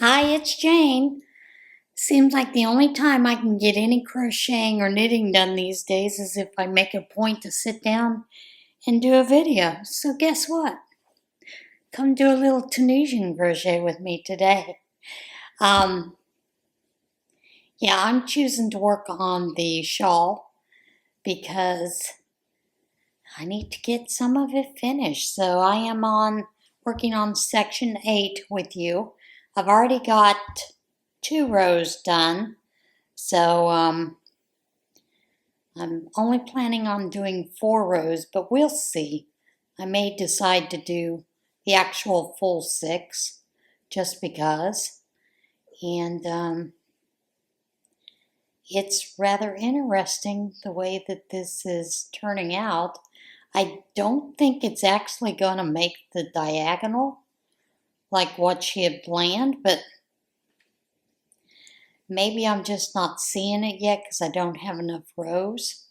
Hi, it's Jane. Seems like the only time I can get any crocheting or knitting done these days is if I make a point to sit down and do a video. So guess what? Come do a little Tunisian crochet with me today. Um, yeah, I'm choosing to work on the shawl because I need to get some of it finished. So I am working on section 8 with you. I've already got 2 rows done. So I'm only planning on doing 4 rows, but we'll see. I may decide to do the actual full 6 just because. And it's rather interesting the way that this is turning out. I don't think it's actually going to make the diagonal like what she had planned, but maybe I'm just not seeing it yet because I don't have enough rows.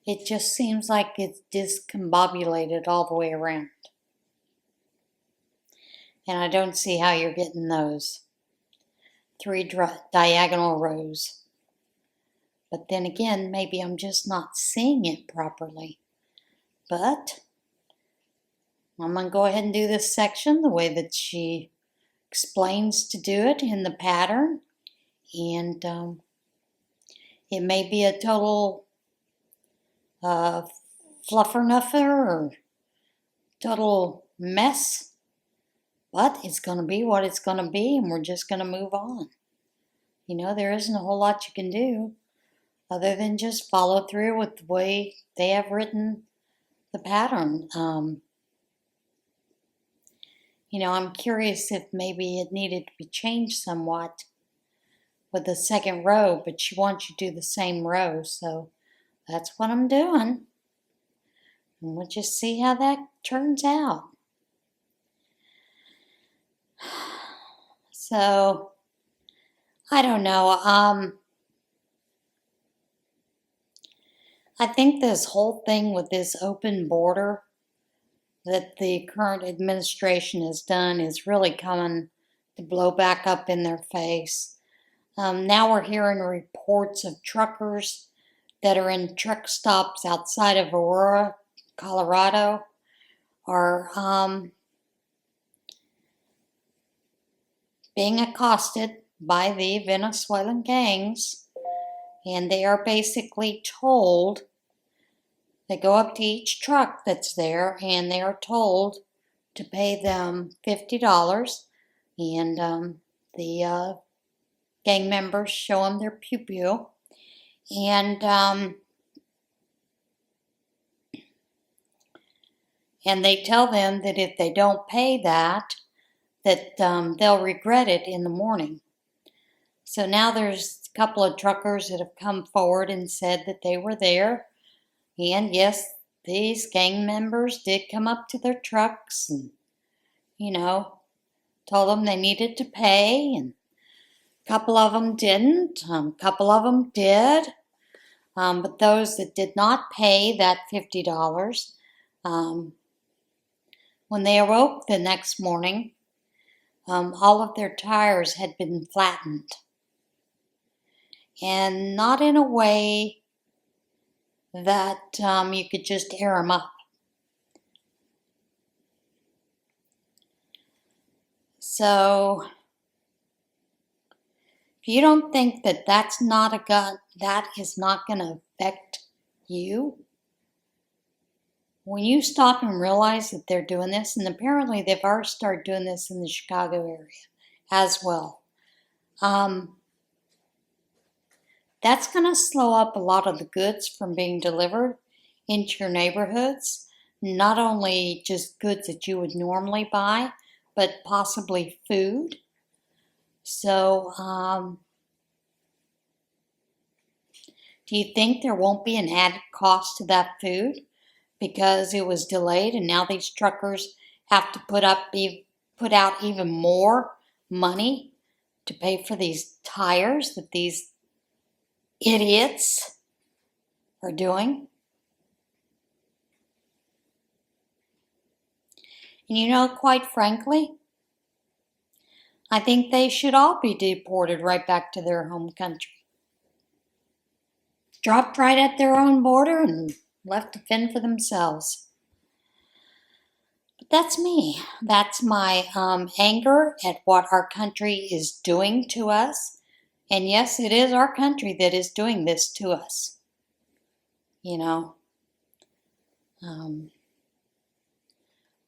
It just seems like it's discombobulated all the way around. And I don't see how you're getting those 3 diagonal rows. But then again, maybe I'm just not seeing it properly. But I'm going to go ahead and do this section the way that she explains to do it in the pattern. And it may be a total fluffer-nuffer or total mess, but it's going to be what it's going to be, and we're just going to move on. You know, there isn't a whole lot you can do other than just follow through with the way they have written the pattern. You know, I'm curious if maybe it needed to be changed somewhat with the second row, but she wants you to do the same row, so that's what I'm doing. And we'll just see how that turns out. So, I don't know. I think this whole thing with this open border that the current administration has done is really coming to blow back up in their face. Now we're hearing reports of truckers that are in truck stops outside of Aurora, Colorado, are being accosted by the Venezuelan gangs, and they are basically told, they go up to each truck that's there and they are told to pay them $50, and the gang members show them their pew-pew, and they tell them that if they don't pay that they'll regret it in the morning. So now there's a couple of truckers that have come forward and said that they were there. And yes, these gang members did come up to their trucks and, you know, told them they needed to pay. And a couple of them didn't. A couple of them did. But those that did not pay that $50, when they awoke the next morning, all of their tires had been flattened. And not in a way that you could just air them up. So, if you don't think that that is not going to affect you, when you stop and realize that they're doing this, and apparently they've already started doing this in the Chicago area as well, that's going to slow up a lot of the goods from being delivered into your neighborhoods. Not only just goods that you would normally buy, but possibly food. So, do you think there won't be an added cost to that food because it was delayed and now these truckers have to put out even more money to pay for these tires that these idiots are doing? And you know, quite frankly, I think they should all be deported right back to their home country. Dropped right at their own border and left to fend for themselves. But that's me. That's my anger at what our country is doing to us. And yes, it is our country that is doing this to us. You know.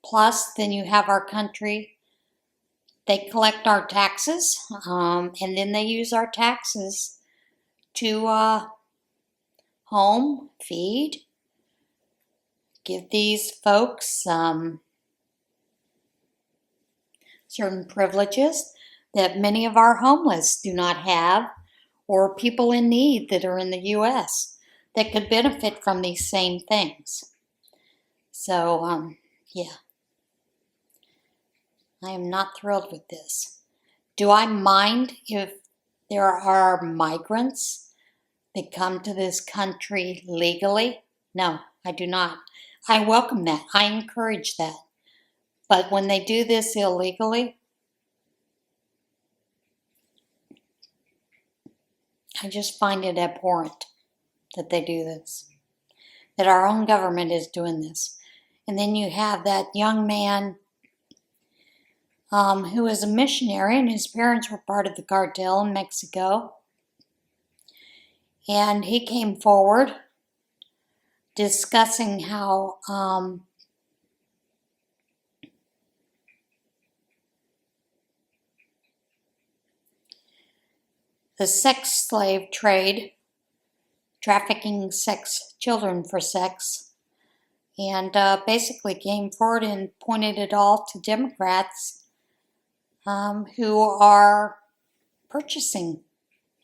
Plus, then you have our country. They collect our taxes, and then they use our taxes to home, feed, give these folks certain privileges that many of our homeless do not have, or people in need that are in the U.S. that could benefit from these same things. So, yeah. I am not thrilled with this. Do I mind if there are migrants that come to this country legally? No, I do not. I welcome that. I encourage that. But when they do this illegally, I just find it abhorrent that they do this, that our own government is doing this. And then you have that young man who is a missionary, and his parents were part of the cartel in Mexico. And he came forward discussing how the sex slave trade, trafficking children for sex, and basically came forward and pointed it all to Democrats who are purchasing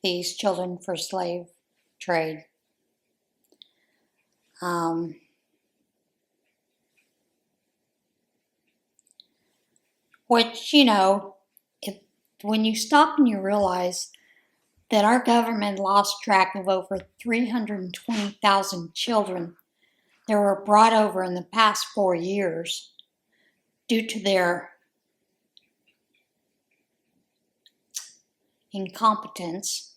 these children for slave trade. Which, you know, when you stop and you realize that our government lost track of over 320,000 children that were brought over in the past 4 years due to their incompetence.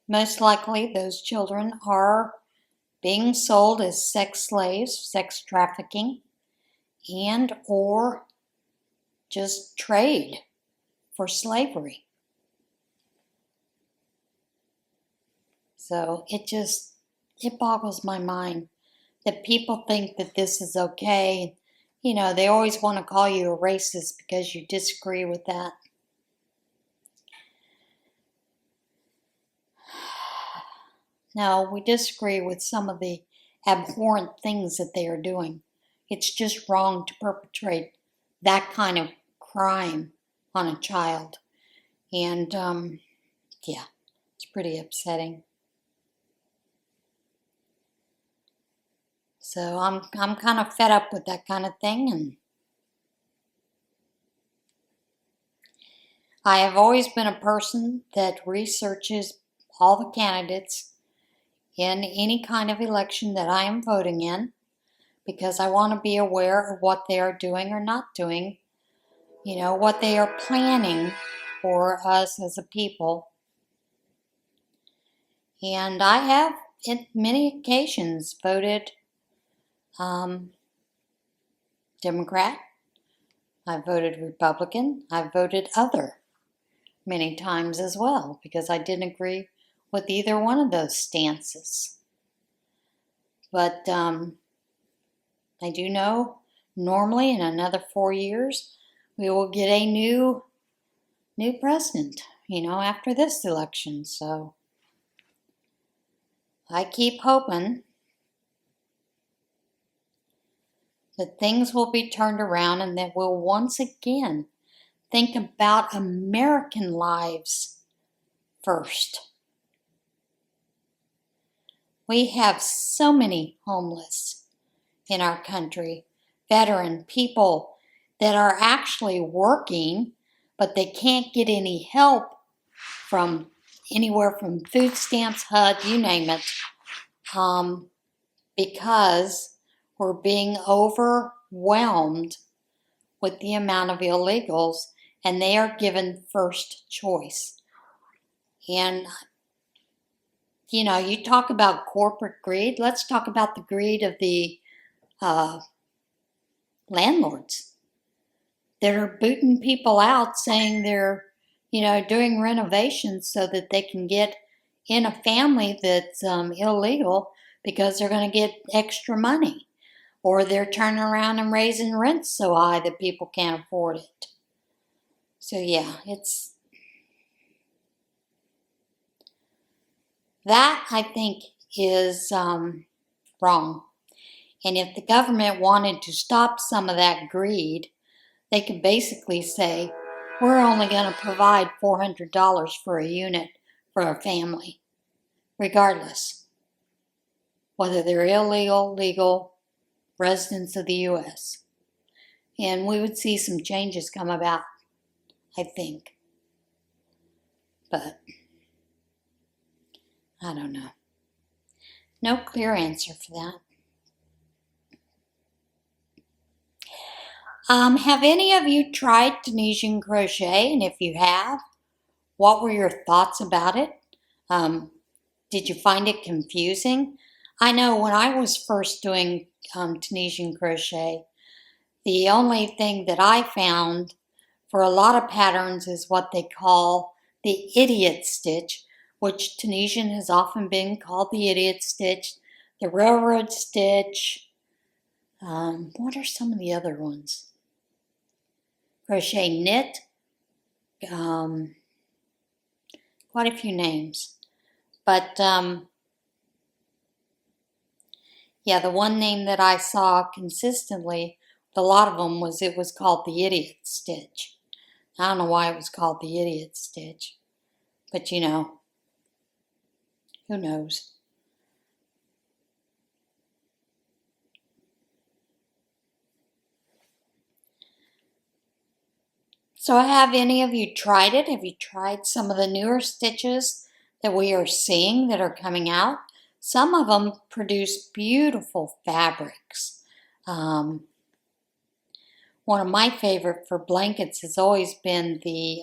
Most likely those children are being sold as sex slaves, sex trafficking, and or just trade for slavery. So it boggles my mind that people think that this is okay. You know, they always want to call you a racist because you disagree with that. No, we disagree with some of the abhorrent things that they are doing. It's just wrong to perpetrate that kind of crime on a child. And, yeah, it's pretty upsetting. So I'm kind of fed up with that kind of thing, and I have always been a person that researches all the candidates in any kind of election that I am voting in, because I want to be aware of what they are doing or not doing, you know, what they are planning for us as a people. And I have, in many occasions, voted Democrat. I voted Republican. I voted other many times as well, because I didn't agree with either one of those stances. But I do know normally in another 4 years we will get a new president, you know, after this election. So I keep hoping that things will be turned around and that we'll once again think about American lives first. We have so many homeless in our country, veteran people that are actually working, but they can't get any help from anywhere from food stamps, HUD, you name it. because we're being overwhelmed with the amount of illegals, and they are given first choice. And, you know, you talk about corporate greed. Let's talk about the greed of the landlords that are booting people out, saying they're, you know, doing renovations so that they can get in a family that's illegal because they're going to get extra money. Or they're turning around and raising rents so high that people can't afford it. So yeah, that I think is wrong. And if the government wanted to stop some of that greed, they could basically say, we're only going to provide $400 for a unit for a family, regardless whether they're illegal, legal, residents of the U.S. And we would see some changes come about, I think. But I don't know. No clear answer for that. Have any of you tried Tunisian crochet? And if you have, what were your thoughts about it? Did you find it confusing? I know when I was first doing Tunisian crochet, the only thing that I found for a lot of patterns is what they call the idiot stitch, which Tunisian has often been called the idiot stitch, the railroad stitch. What are some of the other ones? Crochet knit. Quite a few names. But yeah, the one name that I saw consistently, a lot of them, was it was called the idiot stitch. I don't know why it was called the idiot stitch, but you know, who knows? So have any of you tried it? Have you tried some of the newer stitches that we are seeing that are coming out? Some of them produce beautiful fabrics. One of my favorite for blankets has always been the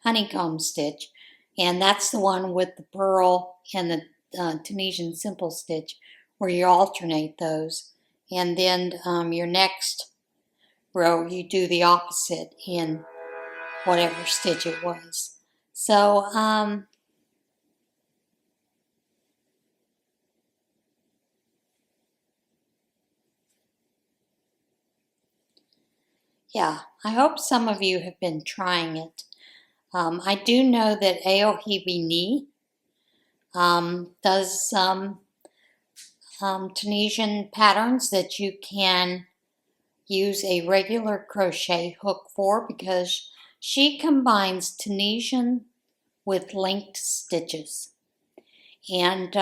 honeycomb stitch, and that's the one with the purl and the Tunisian simple stitch where you alternate those, and then your next row you do the opposite in whatever stitch it was. So yeah, I hope some of you have been trying it. I do know that Aohibini does some Tunisian patterns that you can use a regular crochet hook for, because she combines Tunisian with linked stitches, and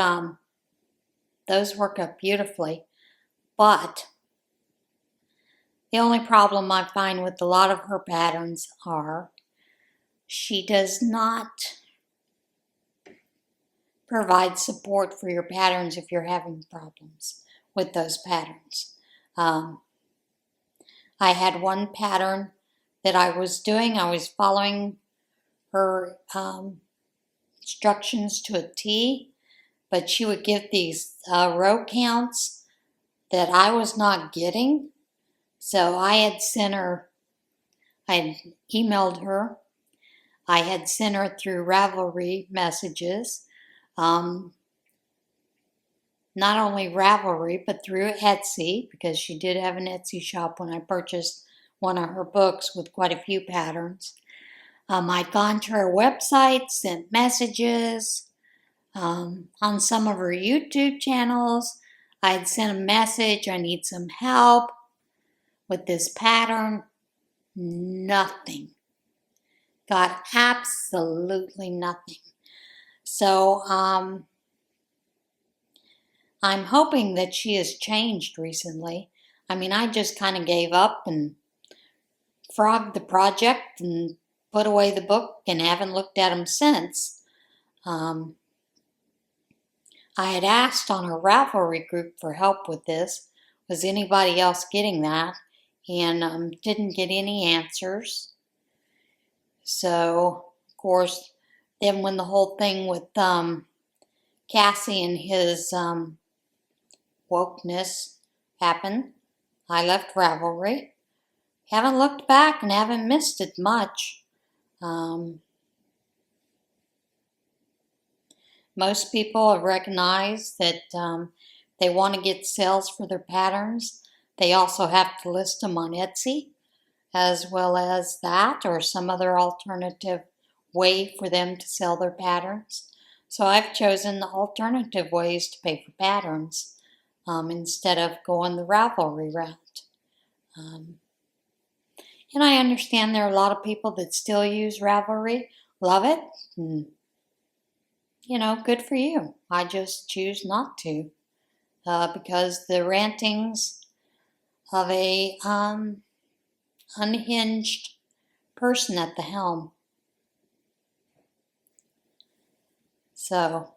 those work up beautifully. But the only problem I find with a lot of her patterns are she does not provide support for your patterns if you're having problems with those patterns. I had one pattern that I was doing. I was following her instructions to a T, but she would give these row counts that I was not getting. So I had emailed her. I had sent her through Ravelry messages. Not only Ravelry, but through Etsy, because she did have an Etsy shop when I purchased one of her books with quite a few patterns. I'd gone to her website, sent messages. On some of her YouTube channels, I had sent a message, I need some help with this pattern. Nothing. Got absolutely nothing. So, I'm hoping that she has changed recently. I mean, I just kind of gave up and frogged the project and put away the book and haven't looked at them since. I I had asked on our Ravelry group for help with this. Was anybody else getting that? And didn't get any answers. So, of course, then when the whole thing with Cassie and his wokeness happened, I left Ravelry. Haven't looked back and haven't missed it much. Most people have recognized that they want to get sales for their patterns. They also have to list them on Etsy, as well as that or some other alternative way for them to sell their patterns. So I've chosen the alternative ways to pay for patterns instead of going the Ravelry route. And I understand there are a lot of people that still use Ravelry, love it, and, good for you. I just choose not to because the rantings of a unhinged person at the helm. So,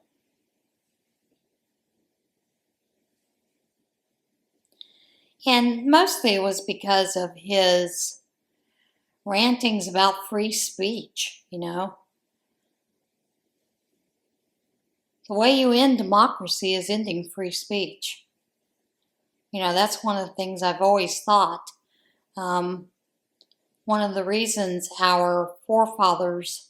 and mostly it was because of his rantings about free speech, The way you end democracy is ending free speech. That's one of the things I've always thought. One of the reasons our forefathers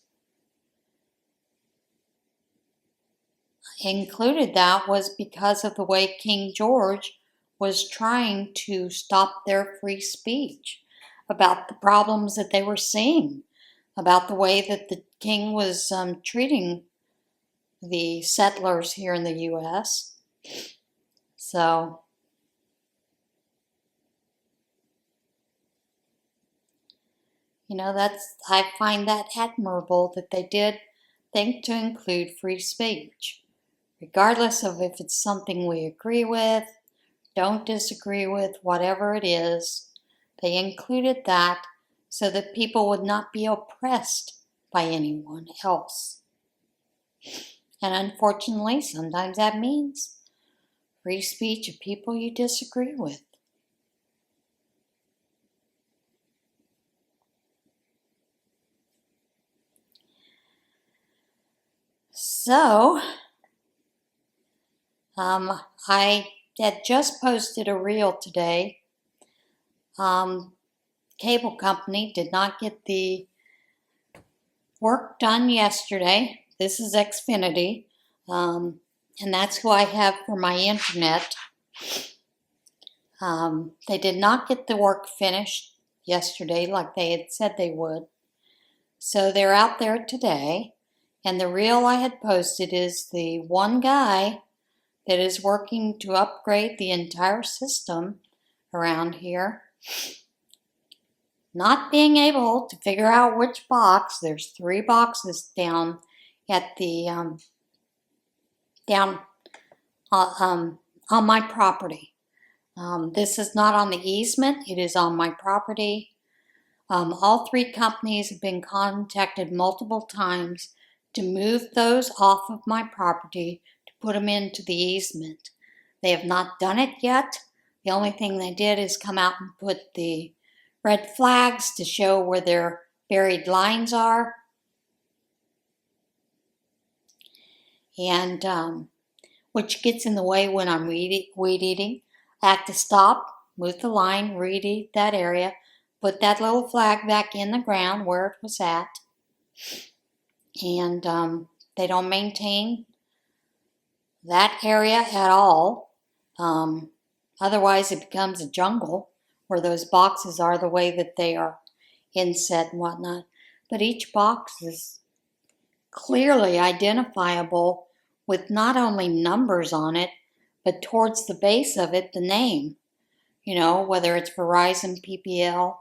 included that was because of the way King George was trying to stop their free speech about the problems that they were seeing, about the way that the king was treating the settlers here in the U.S. So, I find that admirable that they did think to include free speech, regardless of if it's something we agree with, don't disagree with, whatever it is. They included that so that people would not be oppressed by anyone else. And unfortunately, sometimes that means free speech of people you disagree with. So, I had just posted a reel today. Cable company did not get the work done yesterday. This is Xfinity, and that's who I have for my internet. They did not get the work finished yesterday like they had said they would. So they're out there today, and the reel I had posted is the one guy that is working to upgrade the entire system around here, not being able to figure out which box. There's 3 boxes down at the on my property. This is not on the easement. It is on my property. All 3 companies have been contacted multiple times to move those off of my property to put them into the easement. They have not done it yet. The only thing they did is come out and put the red flags to show where their buried lines are. And which gets in the way when I'm weed eating. I have to stop, move the line, weed eat that area, put that little flag back in the ground where it was at. And they don't maintain that area at all. Otherwise, it becomes a jungle where those boxes are the way that they are inset and whatnot. But each box is clearly identifiable with not only numbers on it, but towards the base of it, the name. Whether it's Verizon, PPL,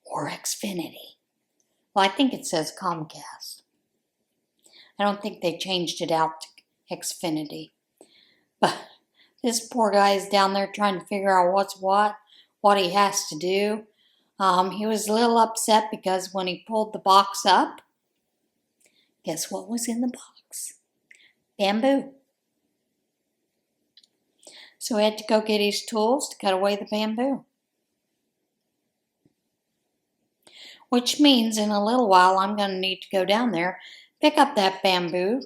or Xfinity. Well, I think it says Comcast. I don't think they changed it out to Xfinity. But this poor guy is down there trying to figure out what's what he has to do. He was a little upset because when he pulled the box up, guess what was in the box? Bamboo. So he had to go get his tools to cut away the bamboo. Which means in a little while I'm going to need to go down there, pick up that bamboo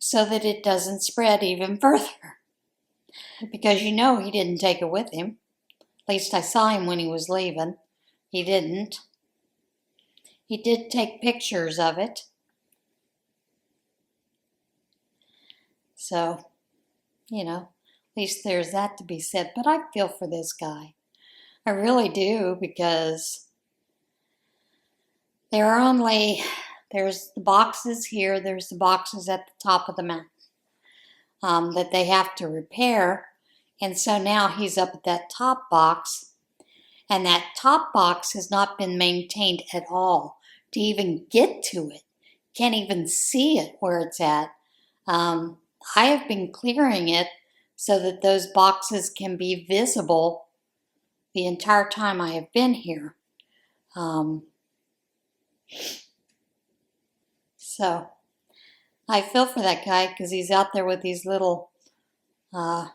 so that it doesn't spread even further. Because you know he didn't take it with him. At least I saw him when he was leaving. He didn't. He did take pictures of it. So, at least there's that to be said. But I feel for this guy. I really do, because there's the boxes here, there's the boxes at the top of the mountain that they have to repair. And so now he's up at that top box, and that top box has not been maintained at all to even get to it. Can't even see it where it's at. I have been clearing it so that those boxes can be visible the entire time I have been here. So I feel for that guy, because he's out there with these little, I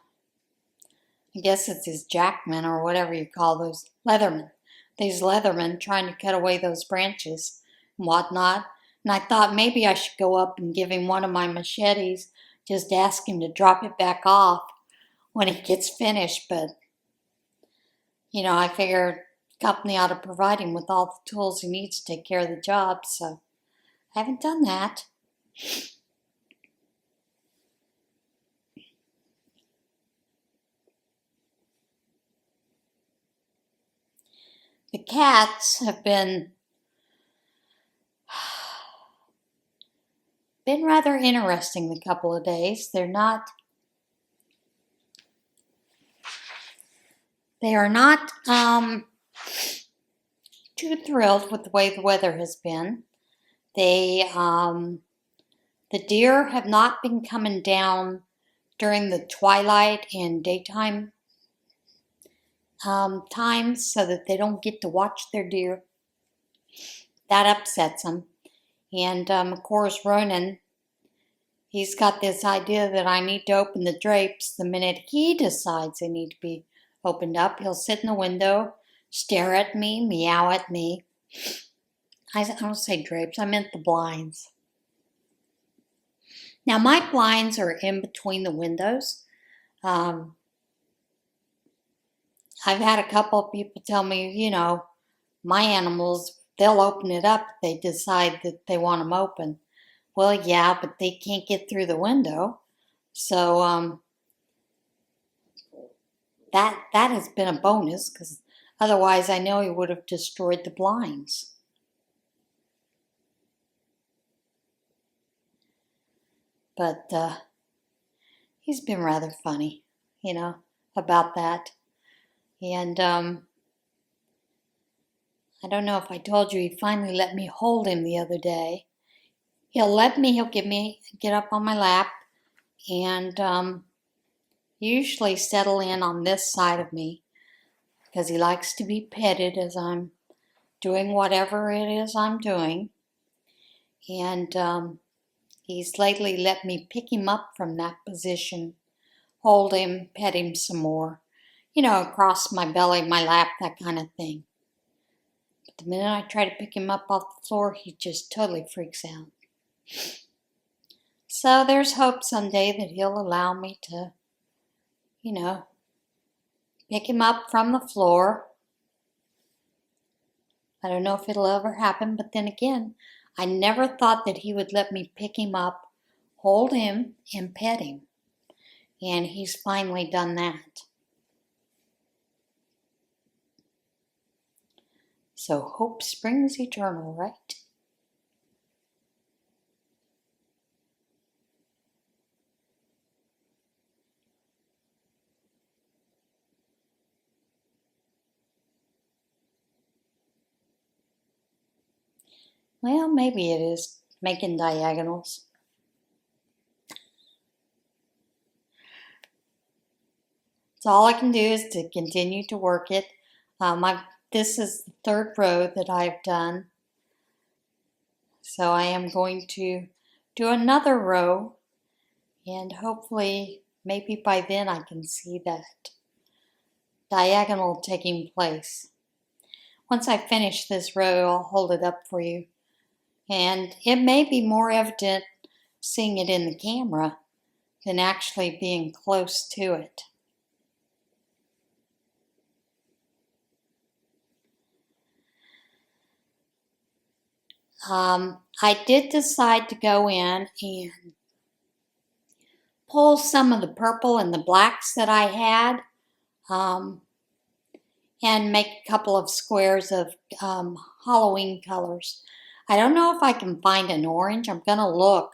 guess it's his jackmen or whatever you call those, leathermen. These leathermen trying to cut away those branches and whatnot. And I thought maybe I should go up and give him one of my machetes, just ask him to drop it back off when he gets finished. But, I figure the company ought to provide him with all the tools he needs to take care of the job. So I haven't done that. The cats have been rather interesting the couple of days. They are not too thrilled with the way the weather has been. The deer have not been coming down during the twilight and daytime times, so that they don't get to watch their deer. That upsets them. And of course, Ronan, he's got this idea that I need to open the drapes the minute he decides they need to be opened up. He'll sit in the window, stare at me, meow at me. I don't say drapes, I meant the blinds. Now, my blinds are in between the windows. I've had a couple of people tell me, my animals, they'll open it up if they decide that they want them open. Well, yeah, but they can't get through the window. So that has been a bonus, because otherwise I know he would have destroyed the blinds. But he's been rather funny, about that. And I don't know if I told you, he finally let me hold him the other day. He'll get up on my lap and usually settle in on this side of me, because he likes to be petted as I'm doing whatever it is I'm doing. And he's lately let me pick him up from that position, hold him, pet him some more, across my belly, my lap, that kind of thing. But the minute I try to pick him up off the floor, he just totally freaks out. So there's hope someday that he'll allow me to, pick him up from the floor. I don't know if it'll ever happen, but then again, I never thought that he would let me pick him up, hold him, and pet him. And he's finally done that. So hope springs eternal, right? Well, maybe it is making diagonals. So all I can do is to continue to work it. This is the third row that I've done. So I am going to do another row and hopefully maybe by then I can see that diagonal taking place. Once I finish this row, I'll hold it up for you. And it may be more evident seeing it in the camera than actually being close to it. I did decide to go in and pull some of the purple and the blacks that I had and make a couple of squares of Halloween colors. I don't know if I can find an orange. I'm going to look.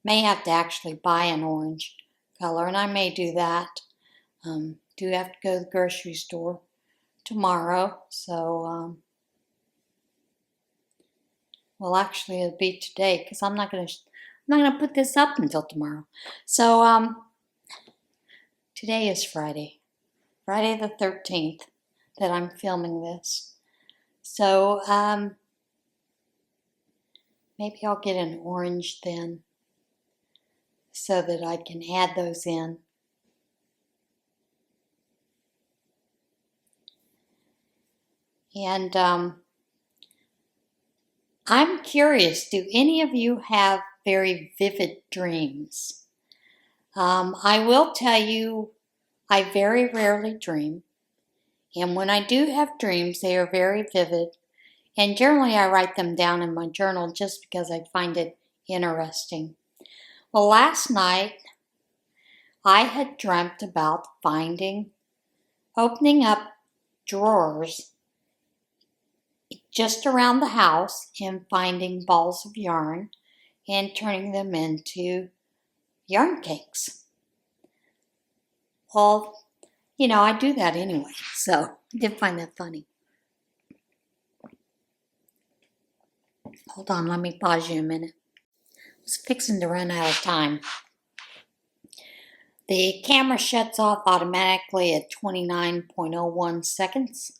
May have to actually buy an orange color, and I may do that. Do have to go to the grocery store tomorrow, so well, actually it'll be today because I'm not gonna put this up until tomorrow. So today is Friday the 13th that I'm filming this. So maybe I'll get an orange then so that I can add those in. And I'm curious, do any of you have very vivid dreams? I will tell you, I very rarely dream. And when I do have dreams, they are very vivid. And generally I write them down in my journal just because I find it interesting. Well, last night I had dreamt about opening up drawers just around the house and finding balls of yarn and turning them into yarn cakes. Well, you know, I do that anyway, so I did find that funny. Hold on, let me pause you a minute. I was fixing to run out of time. The camera shuts off automatically at 29.01 seconds.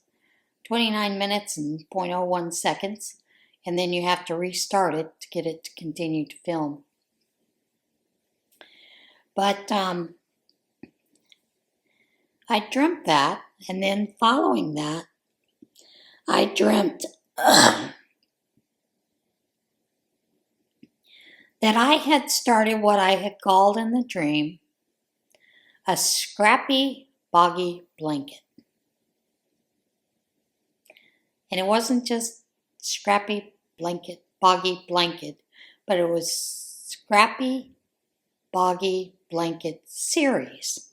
29 minutes and 0.01 seconds, and then you have to restart it to get it to continue to film. But I dreamt that, and then following that, I dreamt that I had started what I had called in the dream a scrappy, boggy blanket. And it wasn't just scrappy blanket, boggy blanket, but it was scrappy, boggy blanket series.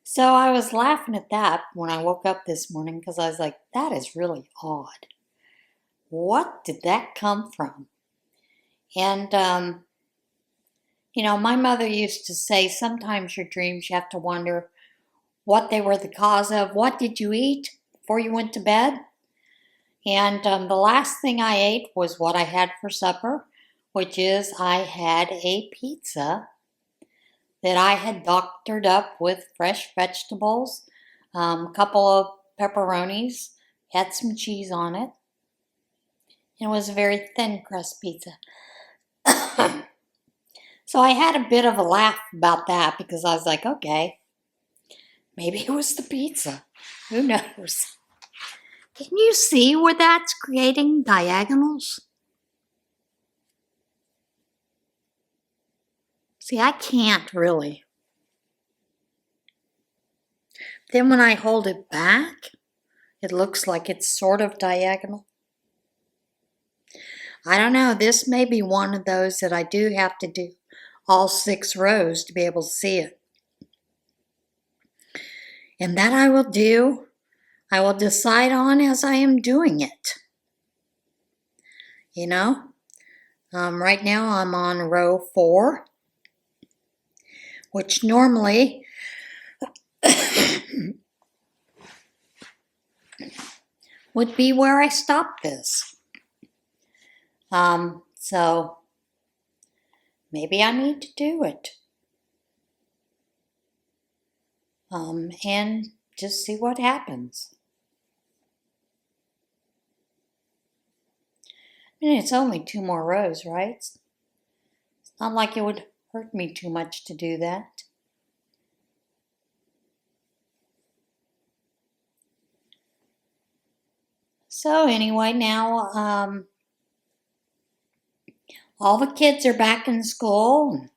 So I was laughing at that when I woke up this morning because I was like, that is really odd. What did that come from? And, you know, my mother used to say sometimes your dreams you have to wonder what they were the cause of. What did you eat before you went to bed? And the last thing I ate was what I had for supper, which is I had a pizza that I had doctored up with fresh vegetables, a couple of pepperonis, had some cheese on it. It was a very thin crust pizza. So I had a bit of a laugh about that because I was like, okay, maybe it was the pizza. Who knows? Can you see where that's creating diagonals? See, I can't really. Then when I hold it back, it looks like it's sort of diagonal. I don't know, this may be one of those that I do have to do all 6 rows to be able to see it. And that I will do. I will decide on as I am doing it. You know, right now I'm on row 4, which normally would be where I stop this. So maybe I need to do it. And just see what happens. I mean, it's only 2 more rows, right? It's not like it would hurt me too much to do that. So anyway, now all the kids are back in school.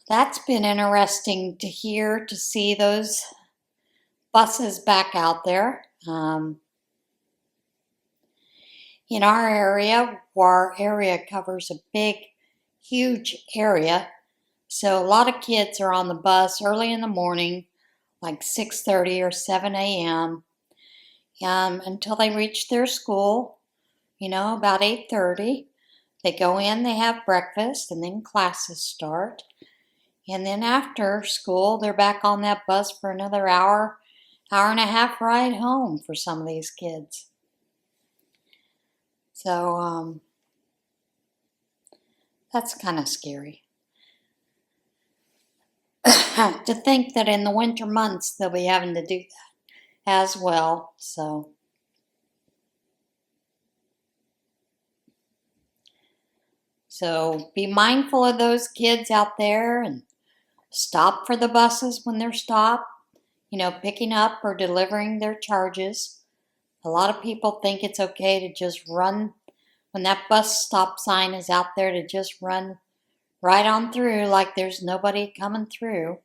That's been interesting to hear, to see those buses back out there. In our area covers a big, huge area. So a lot of kids are on the bus early in the morning, like 6:30 or 7 a.m. Until they reach their school, about 8:30. They go in, they have breakfast, and then classes start. And then after school, they're back on that bus for another hour and a half ride home for some of these kids. So that's kind of scary. To think that in the winter months they'll be having to do that as well. So be mindful of those kids out there and stop for the buses when they're stopped, picking up or delivering their charges. A lot of people think it's okay to just run when that bus stop sign is out there, to just run right on through like there's nobody coming through.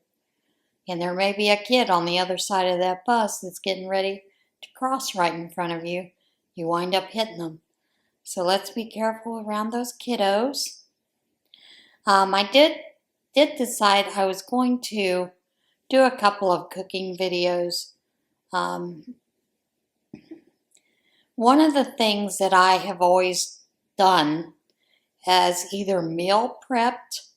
And there may be a kid on the other side of that bus that's getting ready to cross right in front of you. You wind up hitting them. So let's be careful around those kiddos. I did decide I was going to do a couple of cooking videos. One of the things that I have always done as either meal prepped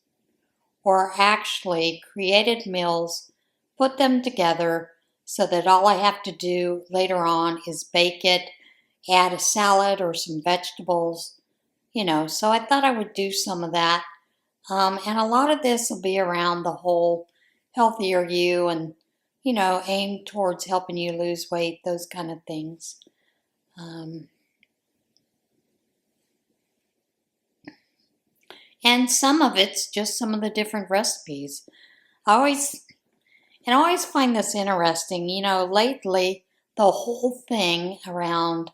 or actually created meals, put them together so that all I have to do later on is bake it, add a salad or some vegetables, So I thought I would do some of that. And a lot of this will be around the whole healthier you and, aim towards helping you lose weight, those kind of things. And some of it's just some of the different recipes. I always find this interesting. Lately, the whole thing around,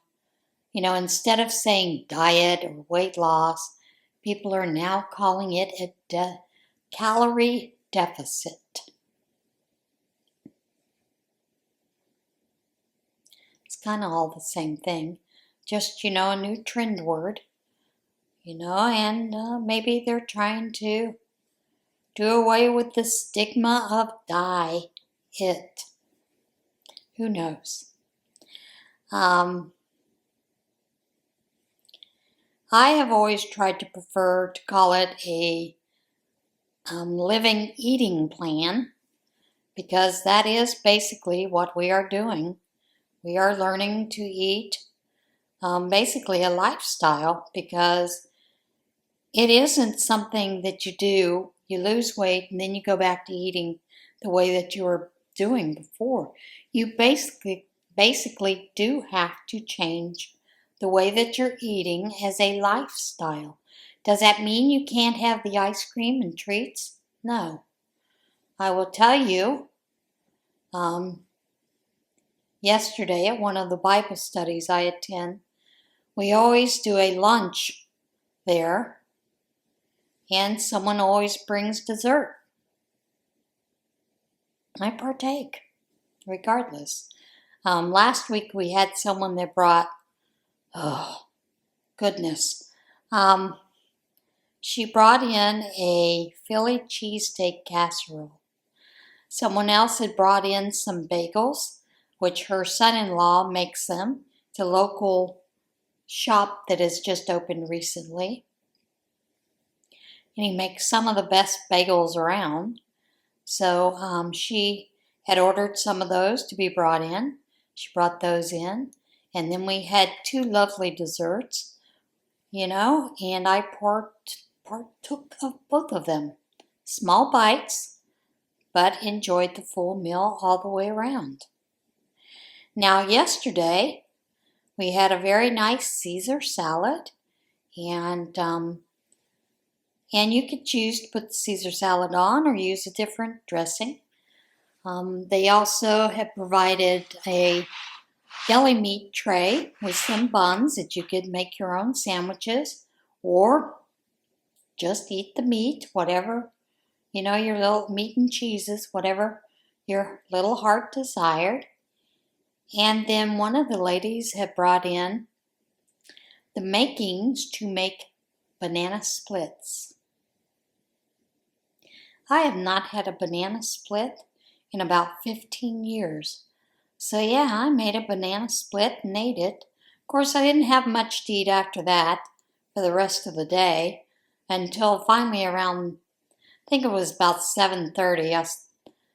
instead of saying diet or weight loss, people are now calling it a calorie deficit. It's kind of all the same thing, just, a new trend word, and maybe they're trying to do away with the stigma of diet. Who knows? I have always tried to prefer to call it a living eating plan, because that is basically what we are doing. We are learning to eat basically a lifestyle, because it isn't something that you do, you lose weight, and then you go back to eating the way that you were doing before. You basically do have to change the way that you're eating as a lifestyle. Does that mean you can't have the ice cream and treats? No. I will tell you, yesterday at one of the Bible studies I attend, we always do a lunch there, and someone always brings dessert. I partake, regardless. Last week we had someone that brought, oh, goodness. She brought in a Philly cheesesteak casserole. Someone else had brought in some bagels, which her son-in-law makes them. It's a local shop that has just opened recently. And he makes some of the best bagels around. So she had ordered some of those to be brought in. She brought those in. And then we had two lovely desserts, and I partook of both of them. Small bites, but enjoyed the full meal all the way around. Now, yesterday, we had a very nice Caesar salad, and And you could choose to put the Caesar salad on or use a different dressing. They also have provided a deli meat tray with some buns that you could make your own sandwiches or just eat the meat, whatever, your little meat and cheeses, whatever your little heart desired. And then one of the ladies had brought in the makings to make banana splits. I have not had a banana split in about 15 years. So yeah, I made a banana split and ate it. Of course, I didn't have much to eat after that for the rest of the day until finally around, I think it was about 7:30, I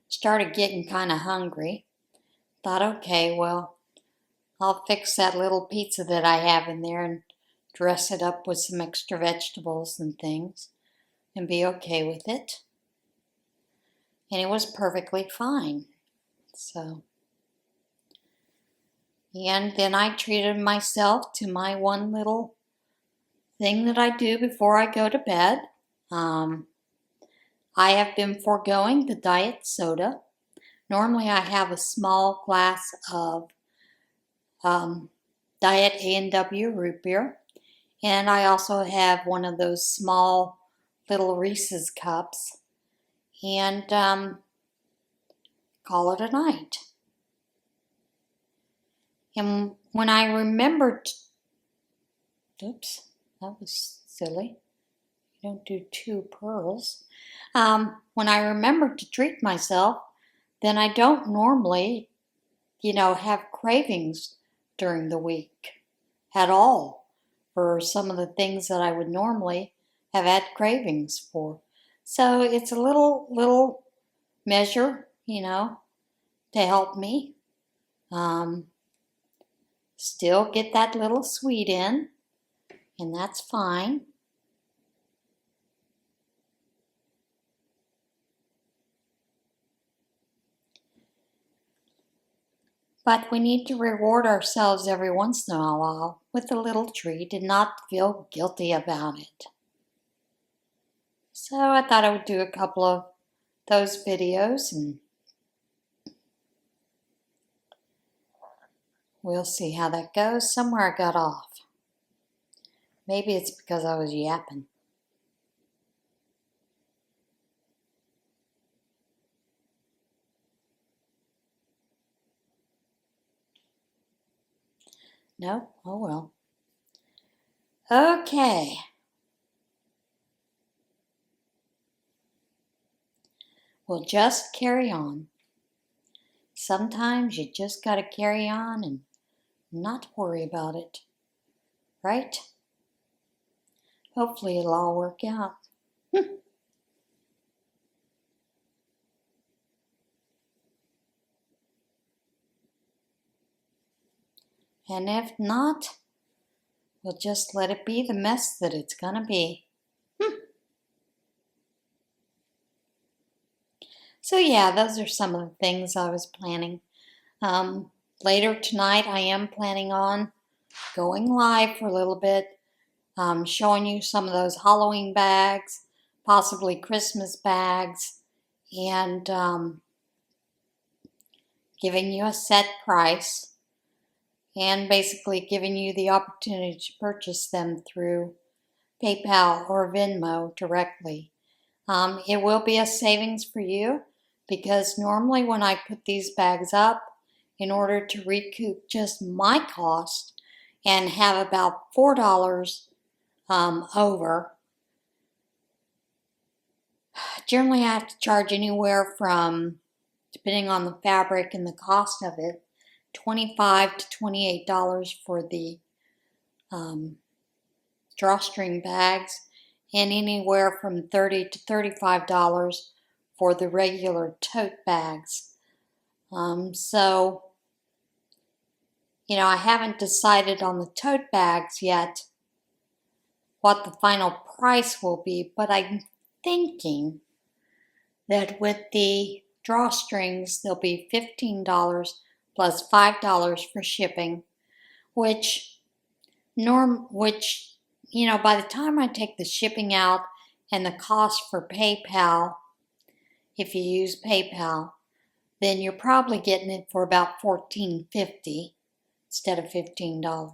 started getting kind of hungry. Thought, okay, well, I'll fix that little pizza that I have in there and dress it up with some extra vegetables and things and be okay with it. And it was perfectly fine. And then I treated myself to my one little thing that I do before I go to bed. I have been foregoing the diet soda. Normally I have a small glass of Diet A&W root beer. And I also have one of those small little Reese's cups. And call it a night. And when I remembered, oops, that was silly. You don't do 2 pearls. When I remembered to treat myself, then I don't normally, have cravings during the week at all for some of the things that I would normally have had cravings for. So it's a little measure, to help me. Still get that little sweet in, and that's fine. But we need to reward ourselves every once in a while with a little treat and not feel guilty about it. So I thought I would do a couple of those videos and we'll see how that goes. Somewhere I got off. Maybe it's because I was yapping. No? Oh well. Okay. We'll just carry on. Sometimes you just got to carry on and not worry about it. Right? Hopefully it'll all work out. And if not, we'll just let it be the mess that it's gonna be. So yeah, those are some of the things I was planning. Later tonight, I am planning on going live for a little bit, showing you some of those Halloween bags, possibly Christmas bags, and giving you a set price, and basically giving you the opportunity to purchase them through PayPal or Venmo directly. It will be a savings for you because normally when I put these bags up, in order to recoup just my cost and have about $4 over, generally I have to charge anywhere from, depending on the fabric and the cost of it, $25 to $28 for the drawstring bags and anywhere from $30 to $35 for the regular tote bags. So, I haven't decided on the tote bags yet what the final price will be, but I'm thinking that with the drawstrings, they'll be $15 plus $5 for shipping, which, by the time I take the shipping out And the cost for PayPal, if you use PayPal, then you're probably getting it for about $14.50 instead of $15.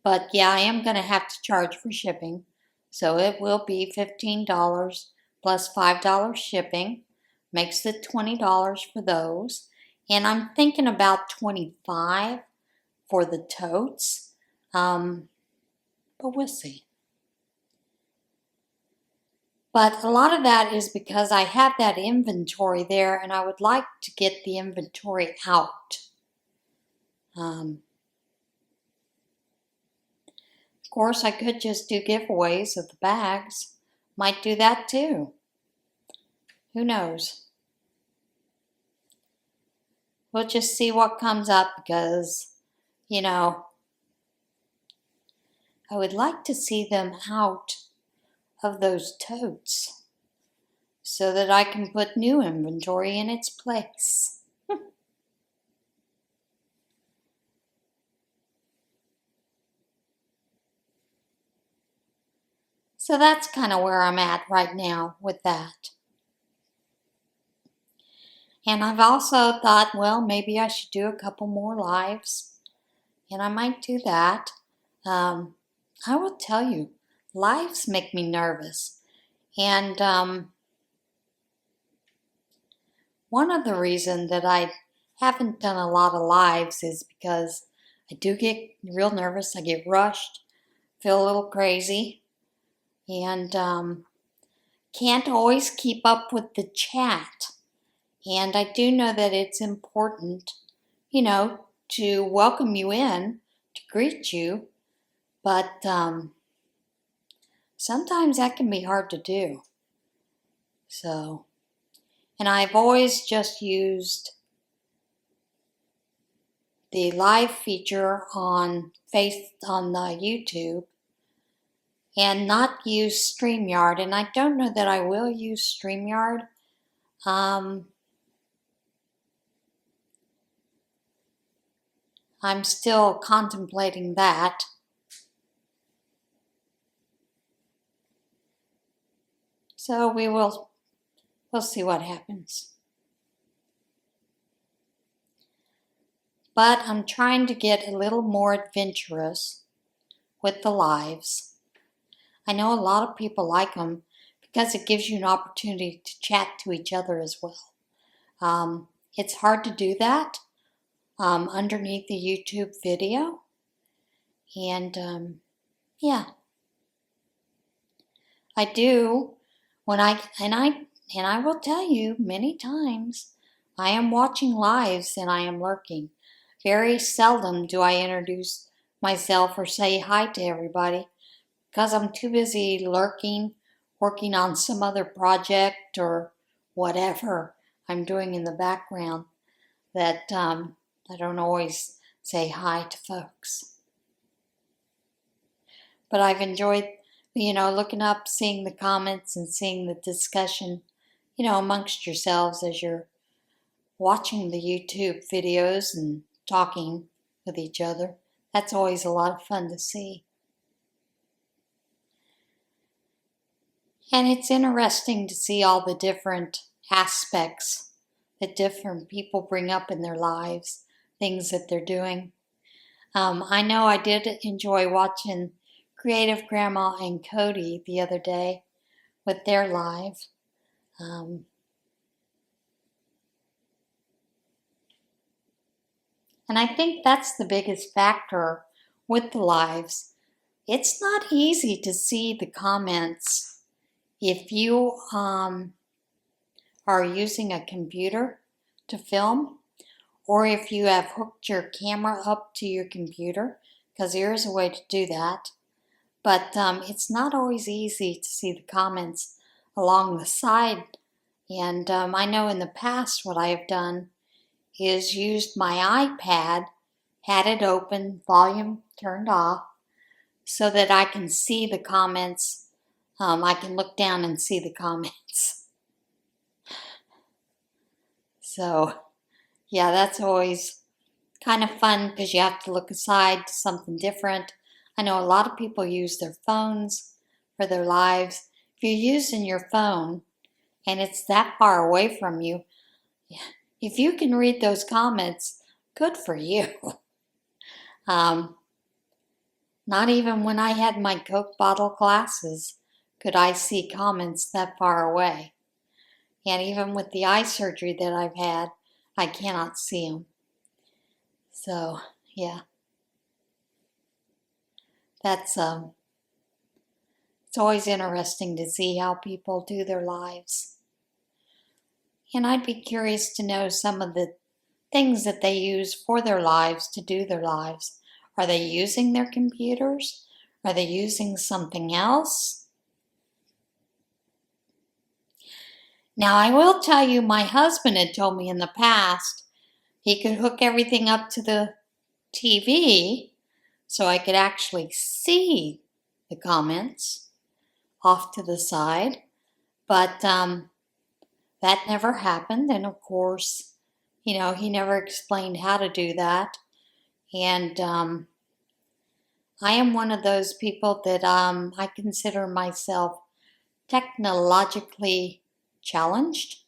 But yeah, I am going to have to charge for shipping. So it will be $15 plus $5 shipping. Makes it $20 for those. And I'm thinking about $25 for the totes. But we'll see. But a lot of that is because I have that inventory there and I would like to get the inventory out. Of course, I could just do giveaways of the bags. Might do that too. Who knows? We'll just see what comes up because, you know, I would like to see them out of those totes so that I can put new inventory in its place. So that's kind of where I'm at right now with that. And I've also thought, well, maybe I should do a couple more lives. And I might do that. I will tell you, lives make me nervous. And one of the reasons that I haven't done a lot of lives is because I do get real nervous. I get rushed, feel a little crazy, and can't always keep up with the chat. And I do know that it's important, you know, to welcome you in, to greet you, but sometimes that can be hard to do. So, and I've always just used the live feature on YouTube and not use StreamYard. And I don't know that I will use StreamYard. I'm still contemplating that. So we'll see what happens. But I'm trying to get a little more adventurous with the lives. I know a lot of people like them because it gives you an opportunity to chat to each other as well. It's hard to do that underneath the YouTube video. And yeah, I do when I will tell you many times I am watching lives and I am lurking. Very seldom do I introduce myself or say hi to everybody because I'm too busy lurking, working on some other project or whatever I'm doing in the background that I don't always say hi to folks. But I've enjoyed, looking up, seeing the comments and seeing the discussion, amongst yourselves as you're watching the YouTube videos and talking with each other. That's always a lot of fun to see. And it's interesting to see all the different aspects that different people bring up in their lives, things that they're doing. I know I did enjoy watching Creative Grandma and Cody the other day with their live. And I think that's the biggest factor with the lives. It's not easy to see the comments if you are using a computer to film, or if you have hooked your camera up to your computer, because there is a way to do that. But it's not always easy to see the comments along the side. And I know in the past what I have done is used my iPad, had it open, volume turned off, so that I can see the comments. I can look down and see the comments. So, yeah, that's always kind of fun because you have to look aside to something different. I know a lot of people use their phones for their lives. If you're using your phone and it's that far away from you, if you can read those comments, good for you. Not even when I had my Coke bottle glasses could I see comments that far away. And even with the eye surgery that I've had, I cannot see them. So, yeah. That's, it's always interesting to see how people do their lives. And I'd be curious to know some of the things that they use for their lives to do their lives. Are they using their computers? Are they using something else? Now, I will tell you, my husband had told me in the past he could hook everything up to the TV so I could actually see the comments off to the side. But that never happened. And of course, he never explained how to do that. And I am one of those people that I consider myself technologically challenged.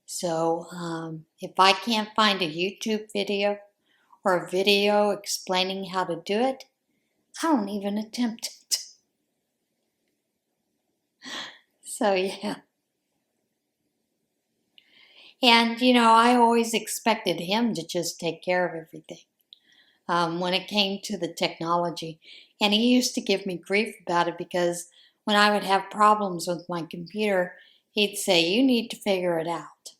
So if I can't find a YouTube video or a video explaining how to do it, I don't even attempt it. So yeah. And I always expected him to just take care of everything when it came to the technology. And he used to give me grief about it because when I would have problems with my computer, he'd say, "You need to figure it out."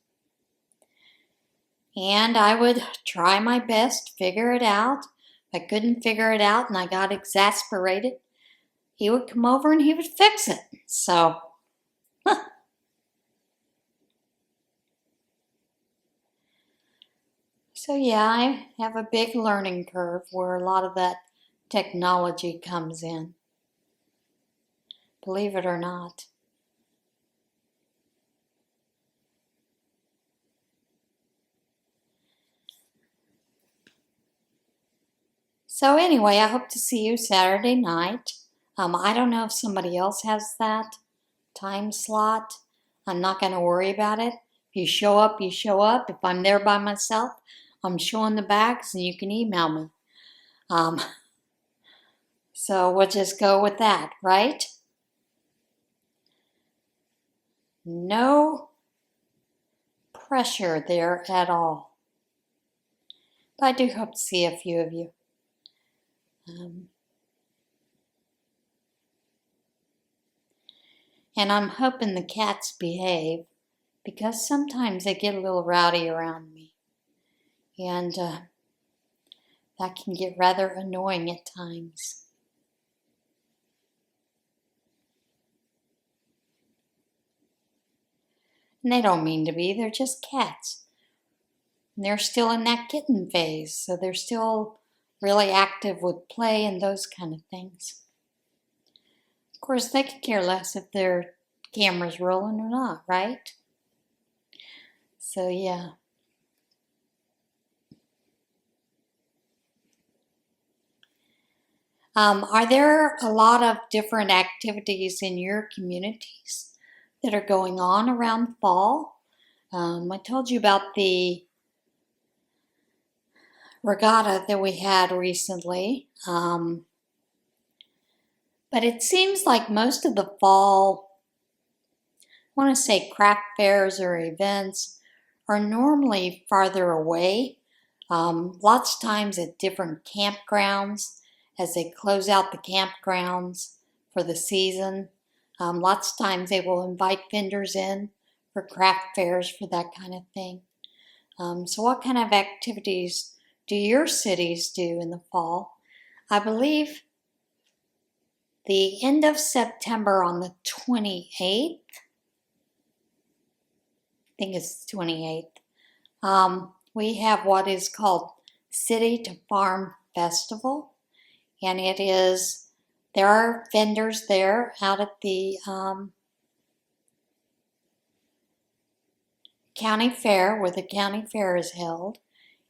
And I would try my best to figure it out. If I couldn't figure it out and I got exasperated, he would come over and he would fix it. So, yeah, I have a big learning curve where a lot of that technology comes in. Believe it or not. So anyway, I hope to see you Saturday night. I don't know if somebody else has that time slot. I'm not going to worry about it. If you show up, you show up. If I'm there by myself, I'm showing the bags and you can email me. So we'll just go with that, right? No pressure there at all. But I do hope to see a few of you. And I'm hoping the cats behave because sometimes they get a little rowdy around me. And that can get rather annoying at times. And they don't mean to be, they're just cats. And they're still in that kitten phase, so they're still really active with play and those kind of things. Of course, they could care less if their camera's rolling or not, right? So, yeah. Are there a lot of different activities in your communities that are going on around fall? I told you about the regatta that we had recently. But it seems like most of the fall, I want to say craft fairs or events, are normally farther away. Lots of times at different campgrounds as they close out the campgrounds for the season. Lots of times they will invite vendors in for craft fairs for that kind of thing. So what kind of activities do your cities do in the fall? I believe the end of September on the 28th, I think it's the 28th, we have what is called City to Farm Festival. And it is, there are vendors there out at the county fair where the county fair is held.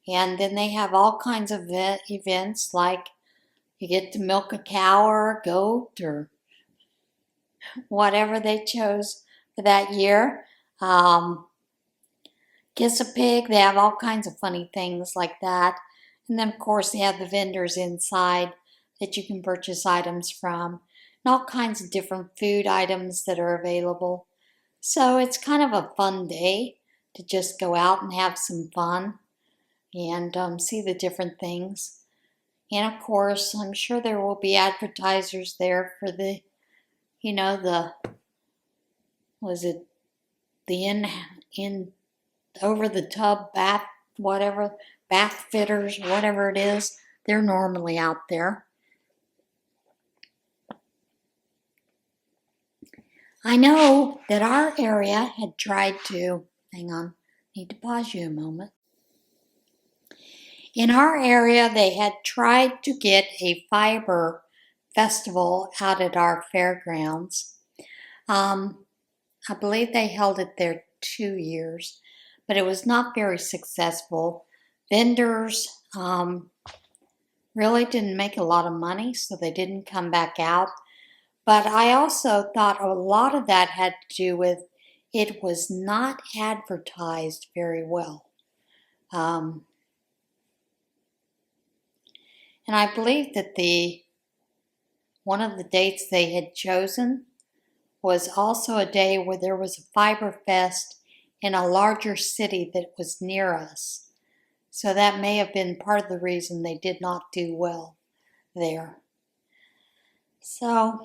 And then they have all kinds of events like you get to milk a cow or a goat or whatever they chose for that year. Um, Kiss a Pig, they have all kinds of funny things like that. And then, of course, they have the vendors inside that you can purchase items from, and all kinds of different food items that are available. So it's kind of a fun day to just go out and have some fun and see the different things. And of course, I'm sure there will be advertisers there for the, the, was it the in over the tub bath, whatever, bath fitters, whatever it is, they're normally out there. I know that our area had tried to, hang on, need to pause you a moment. In our area, they had tried to get a fiber festival out at our fairgrounds. I believe they held it there 2 years, but it was not very successful. Vendors really didn't make a lot of money, so they didn't come back out. But I also thought a lot of that had to do with it was not advertised very well. And I believe that one of the dates they had chosen was also a day where there was a Fiber Fest in a larger city that was near us. So that may have been part of the reason they did not do well there. So,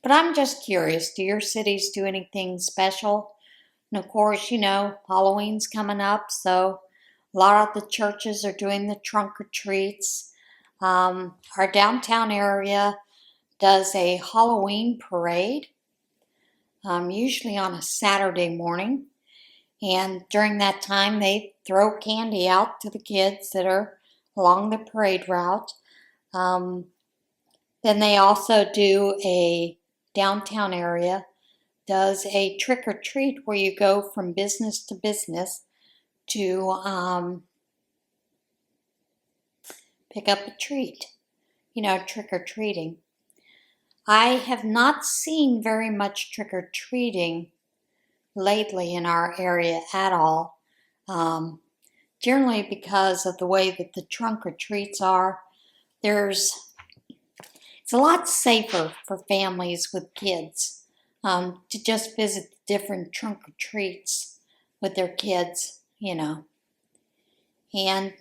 but I'm just curious, do your cities do anything special? And of course, Halloween's coming up, so a lot of the churches are doing the trunk or treats. Our downtown area does a Halloween parade, usually on a Saturday morning. And during that time, they throw candy out to the kids that are along the parade route. Then they also do a downtown area, does a trick or treat where you go from business to business to pick up a treat, trick or treating. I have not seen very much trick or treating lately in our area at all. Generally because of the way that the trunk or treats are. It's a lot safer for families with kids to just visit the different trunk or treats with their kids, And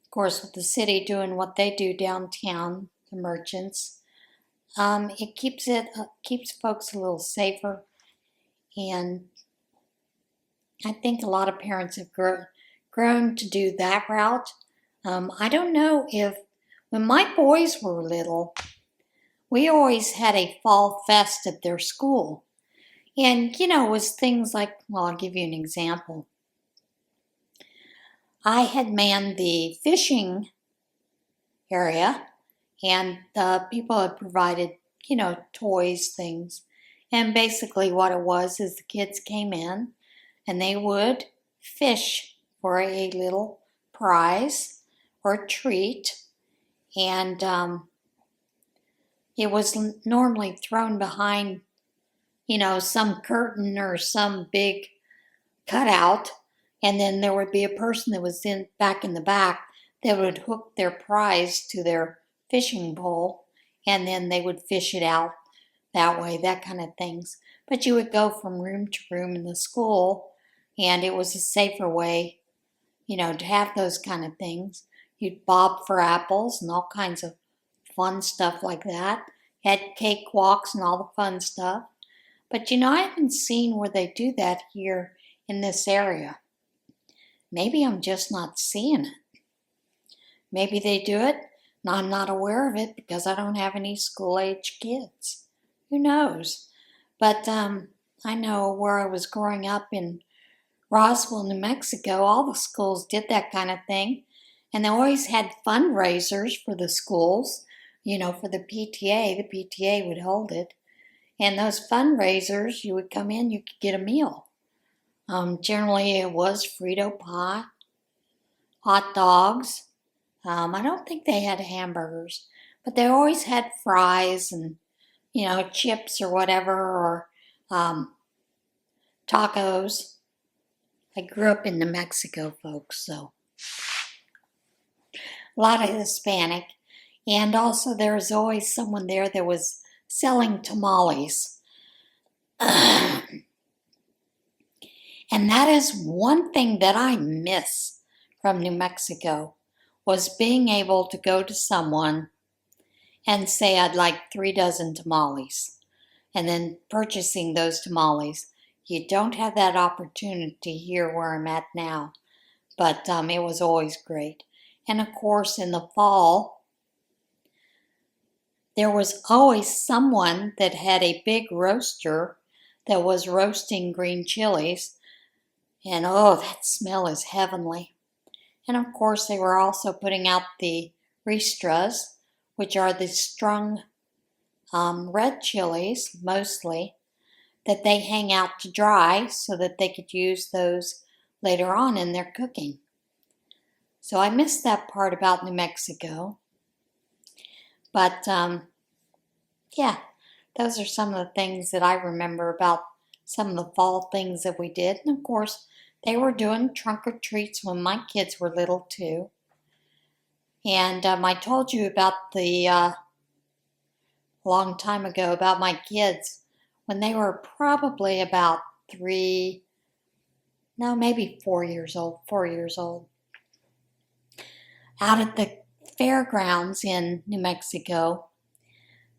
of course, with the city doing what they do downtown, the merchants, it keeps folks a little safer, and I think a lot of parents have grown to do that route. I don't know if when my boys were little, we always had a fall fest at their school, and it was things like, well, I'll give you an example. I had manned the fishing area, and the people had provided, toys, things. And basically what it was is the kids came in and they would fish for a little prize or a treat. And it was normally thrown behind, some curtain or some big cutout. And then there would be a person that was back in the back that would hook their prize to their fishing pole, and then they would fish it out that way, that kind of things. But you would go from room to room in the school, and it was a safer way, to have those kind of things. You'd bob for apples and all kinds of fun stuff like that. Had cake walks and all the fun stuff. But I haven't seen where they do that here in this area. Maybe I'm just not seeing it. Maybe they do it, and I'm not aware of it because I don't have any school-age kids. Who knows? But I know where I was growing up in Roswell, New Mexico, all the schools did that kind of thing. And they always had fundraisers for the schools, for the PTA. The PTA would hold it. And those fundraisers, you would come in, you could get a meal. Generally, it was Frito pie, hot dogs. I don't think they had hamburgers, But they always had fries and, chips or whatever, or tacos. I grew up in New Mexico, folks, so a lot of Hispanic. And also there was always someone there that was selling tamales. And that is one thing that I miss from New Mexico, was being able to go to someone and say, I'd like 3 dozen tamales, and then purchasing those tamales. You don't have that opportunity here where I'm at now, but it was always great. And of course, in the fall, there was always someone that had a big roaster that was roasting green chilies, and oh, that smell is heavenly. And of course, they were also putting out the ristras, which are the strung red chilies, mostly, that they hang out to dry so that they could use those later on in their cooking. So I missed that part about New Mexico. But yeah, those are some of the things that I remember about some of the fall things that we did. And of course, they were doing trunk or treats when my kids were little too. And I told you about the long time ago about my kids when they were probably about 3, no, maybe 4 years old, 4 years old. Out at the fairgrounds in New Mexico,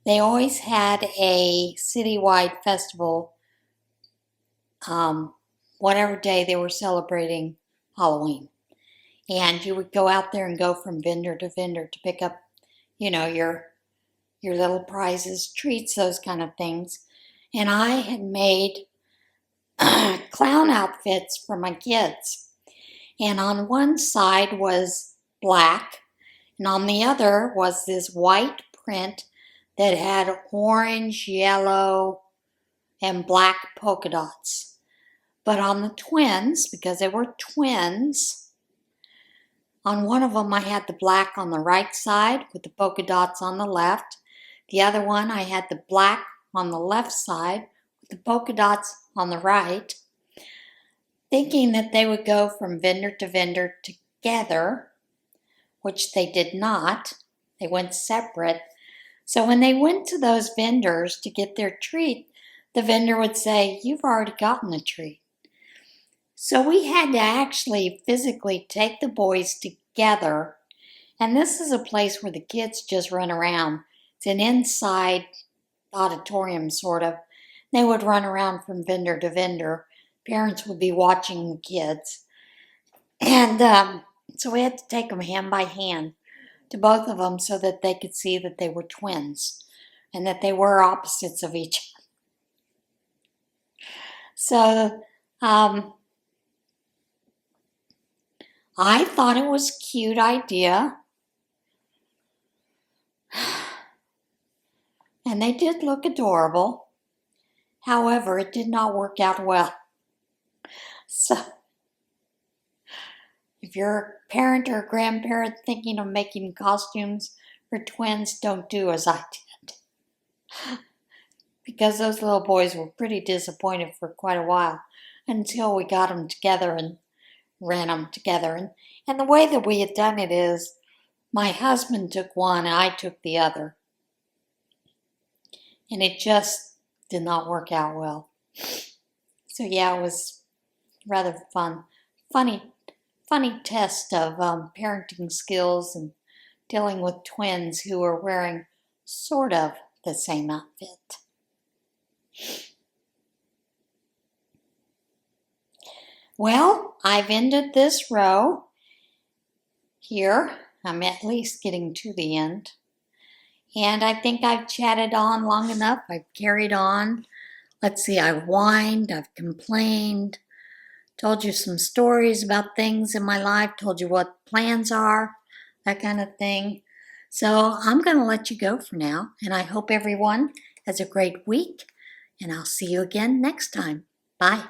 they always had a citywide festival, whatever day they were celebrating Halloween. And you would go out there and go from vendor to vendor to pick up, your little prizes, treats, those kind of things. And I had made clown outfits for my kids. And on one side was black, and on the other was this white print that had orange, yellow, and black polka dots. But on the twins, because they were twins, on one of them I had the black on the right side with the polka dots on the left. The other one I had the black on the left side with the polka dots on the right, thinking that they would go from vendor to vendor together, which they did not. They went separate. So when they went to those vendors to get their treat, the vendor would say, "You've already gotten a treat." So we had to actually physically take the boys together. And this is a place where the kids just run around. It's an inside auditorium, sort of. They would run around from vendor to vendor. Parents would be watching the kids. And so we had to take them hand by hand to both of them so that they could see that they were twins and that they were opposites of each other. So I thought it was a cute idea. And they did look adorable. However, it did not work out well. So if you're a parent or a grandparent thinking of making costumes for twins, don't do as I did. Because those little boys were pretty disappointed for quite a while until we got them together and ran them together. And the way that we had done it is my husband took one and I took the other. And it just did not work out well. So yeah, it was rather funny test of parenting skills and dealing with twins who were wearing sort of the same outfit. Well, I've ended this row here. I'm at least getting to the end. And I think I've chatted on long enough. I've carried on. Let's see, I've whined, I've complained, told you some stories about things in my life, told you what plans are, that kind of thing. So I'm going to let you go for now. And I hope everyone has a great week. And I'll see you again next time. Bye.